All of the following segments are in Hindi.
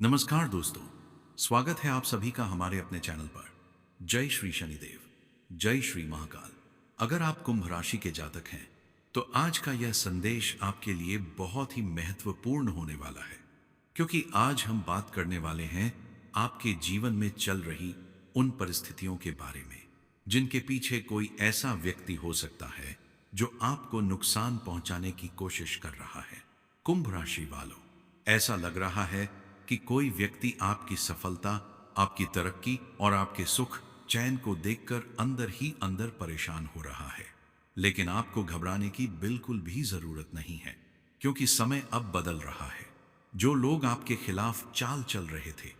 नमस्कार दोस्तों, स्वागत है आप सभी का हमारे अपने चैनल पर। जय श्री शनिदेव, जय श्री महाकाल। अगर आप कुंभ राशि के जातक हैं तो आज का यह संदेश आपके लिए बहुत ही महत्वपूर्ण होने वाला है, क्योंकि आज हम बात करने वाले हैं आपके जीवन में चल रही उन परिस्थितियों के बारे में जिनके पीछे कोई ऐसा व्यक्ति हो सकता है जो आपको नुकसान पहुंचाने की कोशिश कर रहा है। कुंभ राशि वालों, ऐसा लग रहा है कि कोई व्यक्ति आपकी सफलता, आपकी तरक्की और आपके सुख चैन को देखकर अंदर ही अंदर परेशान हो रहा है। लेकिन आपको घबराने की बिल्कुल भी जरूरत नहीं है, क्योंकि समय अब बदल रहा है। जो लोग आपके खिलाफ चाल चल रहे थे,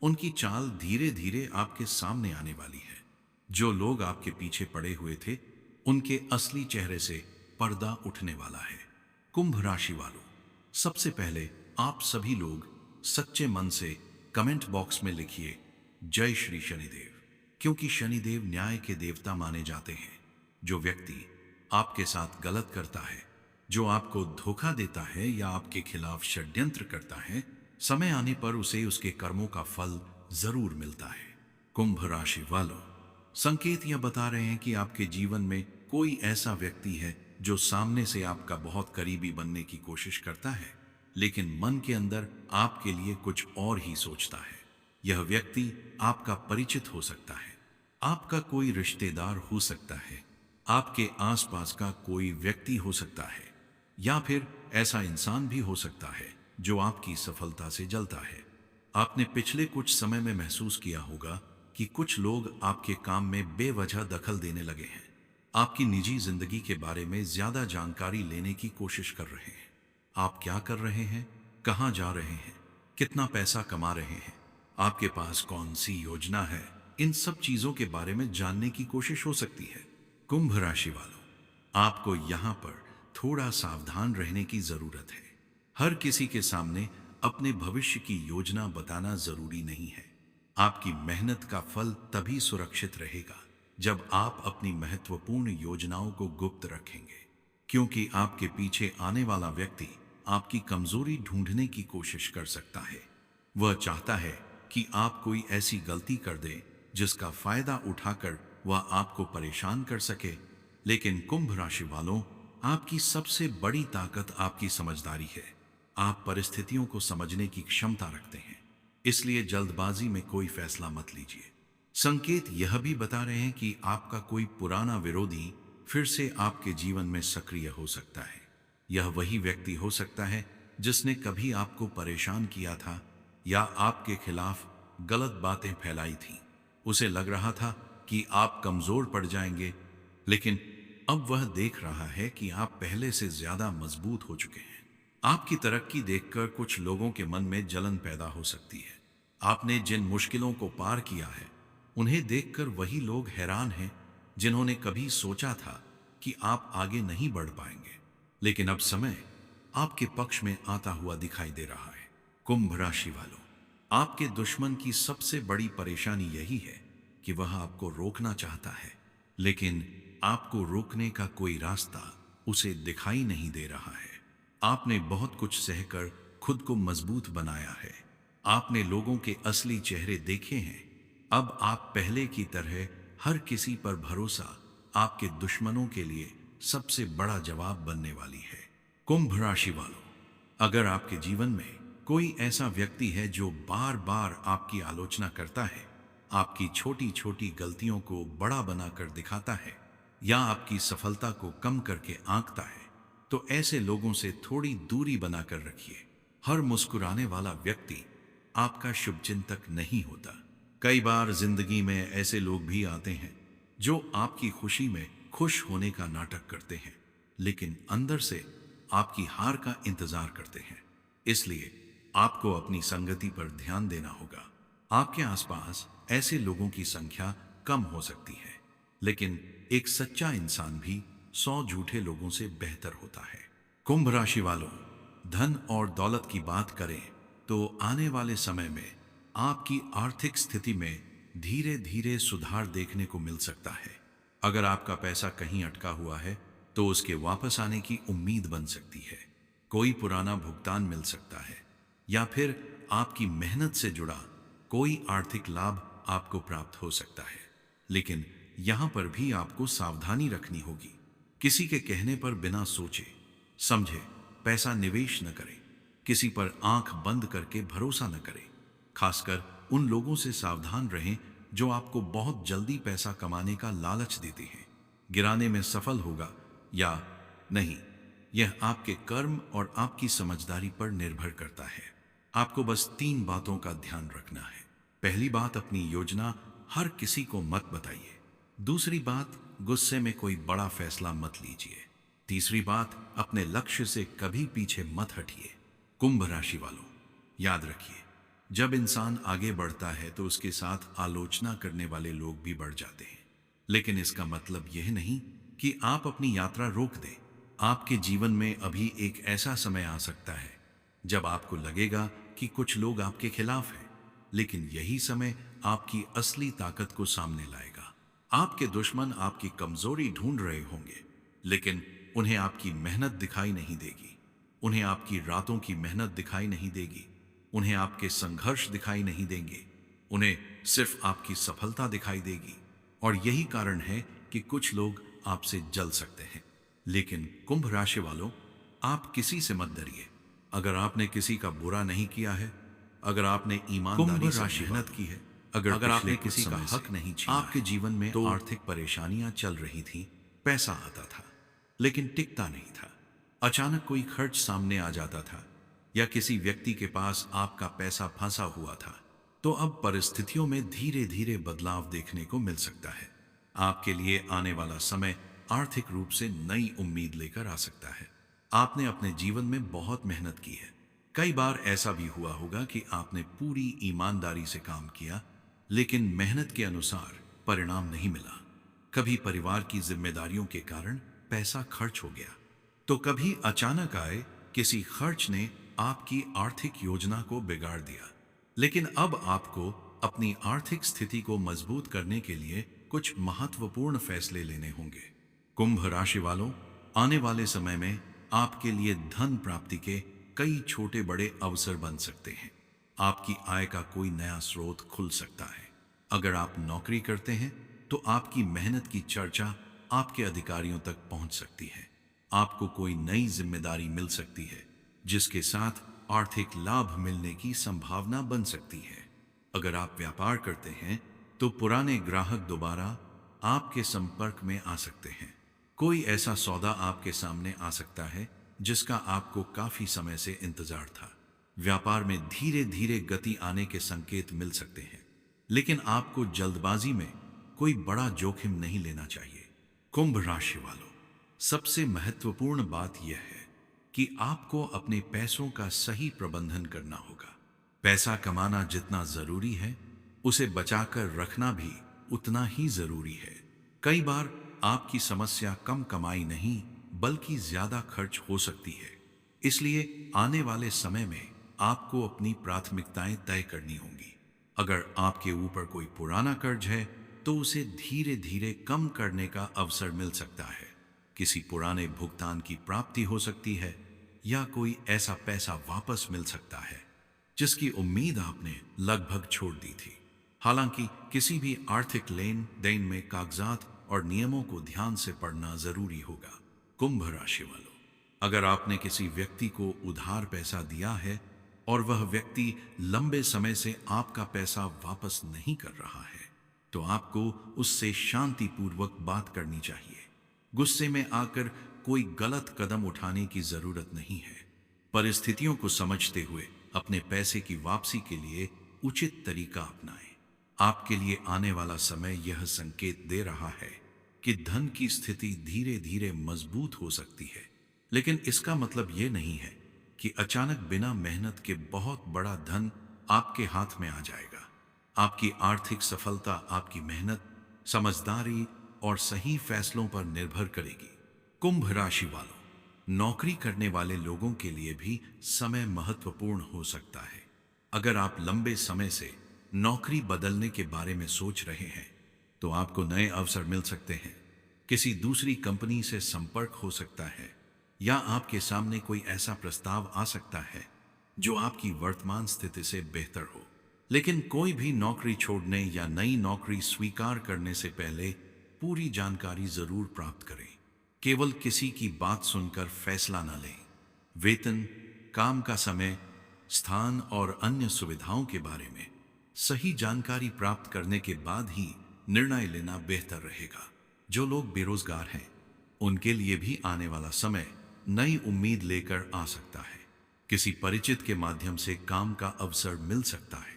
उनकी चाल धीरे धीरे आपके सामने आने वाली है। जो लोग आपके पीछे पड़े हुए थे, उनके असली चेहरे से पर्दा उठने वाला है। कुंभ राशि वालों, सबसे पहले आप सभी लोग सच्चे मन से कमेंट बॉक्स में लिखिए जय श्री शनिदेव, क्योंकि शनिदेव न्याय के देवता माने जाते हैं। जो व्यक्ति आपके साथ गलत करता है, जो आपको धोखा देता है या आपके खिलाफ षड्यंत्र करता है, समय आने पर उसे उसके कर्मों का फल जरूर मिलता है। कुंभ राशि वालों, संकेत यह बता रहे हैं कि आपके जीवन में कोई ऐसा व्यक्ति है जो सामने से आपका बहुत करीबी बनने की कोशिश करता है, लेकिन मन के अंदर आपके लिए कुछ और ही सोचता है। यह व्यक्ति आपका परिचित हो सकता है, आपका कोई रिश्तेदार हो सकता है, आपके आसपास का कोई व्यक्ति हो सकता है, या फिर ऐसा इंसान भी हो सकता है जो आपकी सफलता से जलता है। आपने पिछले कुछ समय में महसूस किया होगा कि कुछ लोग आपके काम में बेवजह दखल देने लगे हैं, आपकी निजी जिंदगी के बारे में ज्यादा जानकारी लेने की कोशिश कर रहे हैं। आप क्या कर रहे हैं, कहां जा रहे हैं, कितना पैसा कमा रहे हैं, आपके पास कौन सी योजना है, इन सब चीजों के बारे में जानने की कोशिश हो सकती है। कुंभ राशि वालों, आपको यहां पर थोड़ा सावधान रहने की जरूरत है। हर किसी के सामने अपने भविष्य की योजना बताना जरूरी नहीं है। आपकी मेहनत का फल तभी सुरक्षित रहेगा जब आप अपनी महत्वपूर्ण योजनाओं को गुप्त रखेंगे, क्योंकि आपके पीछे आने वाला व्यक्ति आपकी कमजोरी ढूंढने की कोशिश कर सकता है। वह चाहता है कि आप कोई ऐसी गलती कर दें जिसका फायदा उठाकर वह आपको परेशान कर सके। लेकिन कुंभ राशि वालों, आपकी सबसे बड़ी ताकत आपकी समझदारी है। आप परिस्थितियों को समझने की क्षमता रखते हैं, इसलिए जल्दबाजी में कोई फैसला मत लीजिए। संकेत यह भी बता रहे हैं कि आपका कोई पुराना विरोधी फिर से आपके जीवन में सक्रिय हो सकता है। यह वही व्यक्ति हो सकता है जिसने कभी आपको परेशान किया था या आपके खिलाफ गलत बातें फैलाई थीं। उसे लग रहा था कि आप कमजोर पड़ जाएंगे, लेकिन अब वह देख रहा है कि आप पहले से ज्यादा मजबूत हो चुके हैं। आपकी तरक्की देखकर कुछ लोगों के मन में जलन पैदा हो सकती है। आपने जिन मुश्किलों को पार किया है, उन्हें देखकर वही लोग हैरान हैं जिन्होंने कभी सोचा था कि आप आगे नहीं बढ़ पाएंगे। लेकिन अब समय आपके पक्ष में आता हुआ दिखाई दे रहा है। कुंभ राशि वालों, आपके दुश्मन की सबसे बड़ी परेशानी यही है कि वह आपको रोकना चाहता है, लेकिन आपको रोकने का कोई रास्ता उसे दिखाई नहीं दे रहा है। आपने बहुत कुछ सहकर खुद को मजबूत बनाया है। आपने लोगों के असली चेहरे देखे हैं। अब आप पहले की तरह हर किसी पर भरोसा आपके दुश्मनों के लिए सबसे बड़ा जवाब बनने वाली है। कुंभ राशि वालों, अगर आपके जीवन में कोई ऐसा व्यक्ति है जो बार बार आपकी आलोचना करता है, आपकी छोटी छोटी गलतियों को बड़ा बनाकर दिखाता है या आपकी सफलता को कम करके आंकता है, तो ऐसे लोगों से थोड़ी दूरी बनाकर रखिए। हर मुस्कुराने वाला व्यक्ति आपका शुभचिंतक नहीं होता। कई बार जिंदगी में ऐसे लोग भी आते हैं जो आपकी खुशी में खुश होने का नाटक करते हैं, लेकिन अंदर से आपकी हार का इंतजार करते हैं। इसलिए आपको अपनी संगति पर ध्यान देना होगा। आपके आसपास ऐसे लोगों की संख्या कम हो सकती है, लेकिन एक सच्चा इंसान भी 100 झूठे लोगों से बेहतर होता है। कुंभ राशि वालों, धन और दौलत की बात करें तो आने वाले समय में आपकी आर्थिक स्थिति में धीरे धीरे सुधार देखने को मिल सकता है। अगर आपका पैसा कहीं अटका हुआ है तो उसके वापस आने की उम्मीद बन सकती है। कोई पुराना भुगतान मिल सकता है या फिर आपकी मेहनत से जुड़ा कोई आर्थिक लाभ आपको प्राप्त हो सकता है, लेकिन यहां पर भी आपको सावधानी रखनी होगी। किसी के कहने पर बिना सोचे समझे पैसा निवेश न करें। किसी पर आंख बंद करके भरोसा न करें। खासकर उन लोगों से सावधान रहें जो आपको बहुत जल्दी पैसा कमाने का लालच देते हैं। गिराने में सफल होगा या नहीं, यह आपके कर्म और आपकी समझदारी पर निर्भर करता है। आपको बस 3 बातों का ध्यान रखना है। पहली बात, अपनी योजना हर किसी को मत बताइए। दूसरी बात, गुस्से में कोई बड़ा फैसला मत लीजिए। तीसरी बात, अपने लक्ष्य से कभी पीछे मत हटिए। कुंभ राशि वालों, याद रखिए, जब इंसान आगे बढ़ता है तो उसके साथ आलोचना करने वाले लोग भी बढ़ जाते हैं। लेकिन इसका मतलब यह नहीं कि आप अपनी यात्रा रोक दें। आपके जीवन में अभी एक ऐसा समय आ सकता है जब आपको लगेगा कि कुछ लोग आपके खिलाफ हैं, लेकिन यही समय आपकी असली ताकत को सामने लाएगा। आपके दुश्मन आपकी कमजोरी ढूंढ रहे होंगे, लेकिन उन्हें आपकी मेहनत दिखाई नहीं देगी। उन्हें आपकी रातों की मेहनत दिखाई नहीं देगी। उन्हें आपके संघर्ष दिखाई नहीं देंगे। उन्हें सिर्फ आपकी सफलता दिखाई देगी। और यही कारण है कि कुछ लोग आपसे जल सकते हैं। लेकिन कुंभ राशि वालों, आप किसी से मत डरिए। अगर आपने किसी का बुरा नहीं किया है, अगर आपने ईमानदारी से मेहनत की है, अगर आपने किसी का हक नहीं छीना, आपके जीवन में तो आर्थिक परेशानियां चल रही थीं, पैसा आता था लेकिन टिकता नहीं था। अचानक कोई खर्च सामने आ जाता था या किसी व्यक्ति के पास आपका पैसा फंसा हुआ था, तो अब परिस्थितियों में धीरे धीरे बदलाव देखने को मिल सकता है। आपके लिए आने वाला समय आर्थिक रूप से नई उम्मीद लेकर आ सकता है। आपने अपने जीवन में बहुत मेहनत की है। कई बार ऐसा भी हुआ होगा कि आपने पूरी ईमानदारी से काम किया, लेकिन मेहनत के अनुसार परिणाम नहीं मिला। कभी परिवार की जिम्मेदारियों के कारण पैसा खर्च हो गया, तो कभी अचानक आए किसी खर्च ने आपकी आर्थिक योजना को बिगाड़ दिया। लेकिन अब आपको अपनी आर्थिक स्थिति को मजबूत करने के लिए कुछ महत्वपूर्ण फैसले लेने होंगे। कुंभ राशि वालों, आने वाले समय में आपके लिए धन प्राप्ति के कई छोटे बड़े अवसर बन सकते हैं। आपकी आय का कोई नया स्रोत खुल सकता है। अगर आप नौकरी करते हैं तो आपकी मेहनत की चर्चा आपके अधिकारियों तक पहुंच सकती है। आपको कोई नई जिम्मेदारी मिल सकती है जिसके साथ आर्थिक लाभ मिलने की संभावना बन सकती है। अगर आप व्यापार करते हैं तो पुराने ग्राहक दोबारा आपके संपर्क में आ सकते हैं। कोई ऐसा सौदा आपके सामने आ सकता है जिसका आपको काफी समय से इंतजार था। व्यापार में धीरे धीरे गति आने के संकेत मिल सकते हैं, लेकिन आपको जल्दबाजी में कोई बड़ा जोखिम नहीं लेना चाहिए। कुंभ राशि वालों, सबसे महत्वपूर्ण बात यह है कि आपको अपने पैसों का सही प्रबंधन करना होगा। पैसा कमाना जितना जरूरी है, उसे बचाकर रखना भी उतना ही जरूरी है। कई बार आपकी समस्या कम कमाई नहीं बल्कि ज्यादा खर्च हो सकती है। इसलिए आने वाले समय में आपको अपनी प्राथमिकताएं तय करनी होंगी। अगर आपके ऊपर कोई पुराना कर्ज है तो उसे धीरे धीरे कम करने का अवसर मिल सकता है। किसी पुराने भुगतान की प्राप्ति हो सकती है या कोई ऐसा पैसा वापस मिल सकता है जिसकी उम्मीद आपने लगभग छोड़ दी थी। हालांकि किसी भी आर्थिक लेन देन में कागजात और नियमों को ध्यान से पढ़ना जरूरी होगा। कुंभ राशि वालों, अगर आपने किसी व्यक्ति को उधार पैसा दिया है और वह व्यक्ति लंबे समय से आपका पैसा वापस नहीं कर रहा है, तो आपको उससे शांतिपूर्वक बात करनी चाहिए। गुस्से में आकर कोई गलत कदम उठाने की जरूरत नहीं है। परिस्थितियों को समझते हुए अपने पैसे की वापसी के लिए उचित तरीका अपनाएं। आपके लिए आने वाला समय यह संकेत दे रहा है कि धन की स्थिति धीरे धीरे मजबूत हो सकती है, लेकिन इसका मतलब यह नहीं है कि अचानक बिना मेहनत के बहुत बड़ा धन आपके हाथ में आ जाएगा। आपकी आर्थिक सफलता आपकी मेहनत, समझदारी और सही फैसलों पर निर्भर करेगी। कुंभ राशि वालों, नौकरी करने वाले लोगों के लिए भी समय महत्वपूर्ण हो सकता है। अगर आप लंबे समय से नौकरी बदलने के बारे में सोच रहे हैं तो आपको नए अवसर मिल सकते हैं। किसी दूसरी कंपनी से संपर्क हो सकता है या आपके सामने कोई ऐसा प्रस्ताव आ सकता है जो आपकी वर्तमान स्थिति से बेहतर हो। लेकिन कोई भी नौकरी छोड़ने या नई नौकरी स्वीकार करने से पहले पूरी जानकारी जरूर प्राप्त करें। केवल किसी की बात सुनकर फैसला न लें। वेतन, काम का समय, स्थान और अन्य सुविधाओं के बारे में सही जानकारी प्राप्त करने के बाद ही निर्णय लेना बेहतर रहेगा। जो लोग बेरोजगार हैं, उनके लिए भी आने वाला समय नई उम्मीद लेकर आ सकता है। किसी परिचित के माध्यम से काम का अवसर मिल सकता है।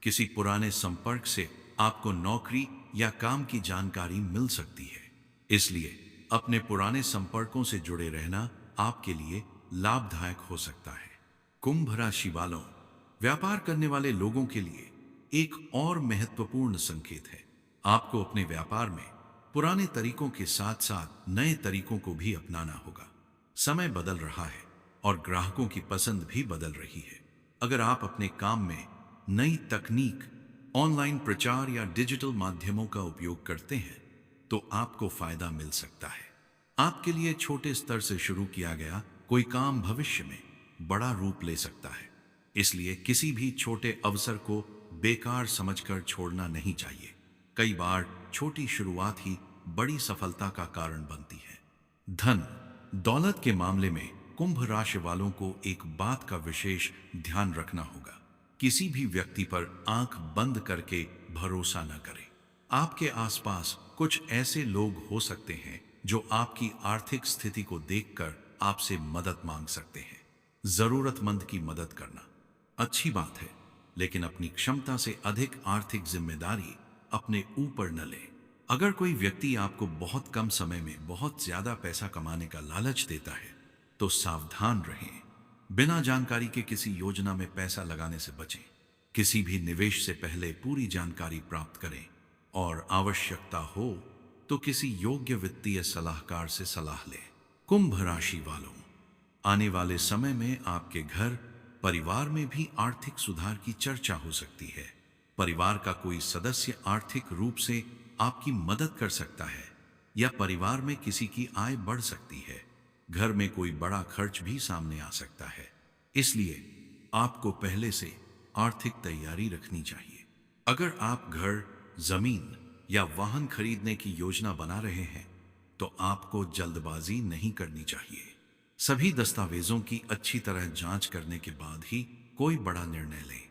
किसी पुराने संपर्क से आपको नौकरी या काम की जानकारी मिल सकती है। इसलिए अपने पुराने संपर्कों से जुड़े रहना आपके लिए लाभदायक हो सकता है। कुंभ राशि वालों, व्यापार करने वाले लोगों के लिए एक और महत्वपूर्ण संकेत है। आपको अपने व्यापार में पुराने तरीकों के साथ साथ नए तरीकों को भी अपनाना होगा। समय बदल रहा है और ग्राहकों की पसंद भी बदल रही है। अगर आप अपने काम में नई तकनीक, ऑनलाइन प्रचार या डिजिटल माध्यमों का उपयोग करते हैं तो आपको फायदा मिल सकता है। आपके लिए छोटे स्तर से शुरू किया गया कोई काम भविष्य में बड़ा रूप ले सकता है। इसलिए किसी भी छोटे अवसर को बेकार समझकर छोड़ना नहीं चाहिए। कई बार छोटी शुरुआत ही बड़ी सफलता का कारण बनती है। धन दौलत के मामले में कुंभ राशि वालों को एक बात का विशेष ध्यान रखना होगा। किसी भी व्यक्ति पर आंख बंद करके भरोसा न करें। आपके आसपास कुछ ऐसे लोग हो सकते हैं जो आपकी आर्थिक स्थिति को देखकर आपसे मदद मांग सकते हैं। जरूरतमंद की मदद करना अच्छी बात है, लेकिन अपनी क्षमता से अधिक आर्थिक जिम्मेदारी अपने ऊपर न लें। अगर कोई व्यक्ति आपको बहुत कम समय में बहुत ज्यादा पैसा कमाने का लालच देता है तो सावधान रहें। बिना जानकारी के किसी योजना में पैसा लगाने से बचें। किसी भी निवेश से पहले पूरी जानकारी प्राप्त करें और आवश्यकता हो तो किसी योग्य वित्तीय सलाहकार से सलाह लें। कुंभ राशि वालों, आने वाले समय में आपके घर परिवार में भी आर्थिक सुधार की चर्चा हो सकती है। परिवार का कोई सदस्य आर्थिक रूप से आपकी मदद कर सकता है या परिवार में किसी की आय बढ़ सकती है। घर में कोई बड़ा खर्च भी सामने आ सकता है। इसलिए आपको पहले से आर्थिक तैयारी रखनी चाहिए। अगर आप घर, जमीन या वाहन खरीदने की योजना बना रहे हैं तो आपको जल्दबाजी नहीं करनी चाहिए। सभी दस्तावेजों की अच्छी तरह जांच करने के बाद ही कोई बड़ा निर्णय लें।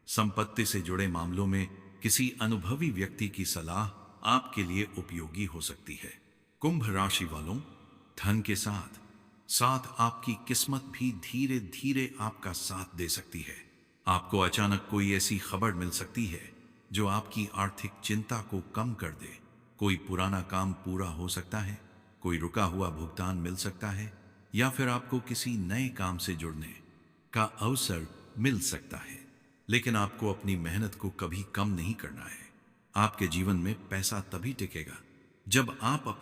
संपत्ति से जुड़े मामलों में किसी अनुभवी व्यक्ति की सलाह आपके लिए उपयोगी हो सकती है। कुंभ राशि वालों, धन के साथ साथ आपकी किस्मत भी धीरे धीरे आपका साथ दे सकती है। आपको अचानक कोई ऐसी खबर मिल सकती है जो आपकी आर्थिक चिंता को कम कर दे। कोई पुराना काम पूरा हो सकता है, कोई रुका हुआ भुगतान मिल सकता है या फिर आपको किसी नए काम से जुड़ने का अवसर मिल सकता है। लेकिन आपको अपनी मेहनत को कभी कम नहीं करना है। आपके जीवन में पैसा तभी टिकेगा जब आप अपने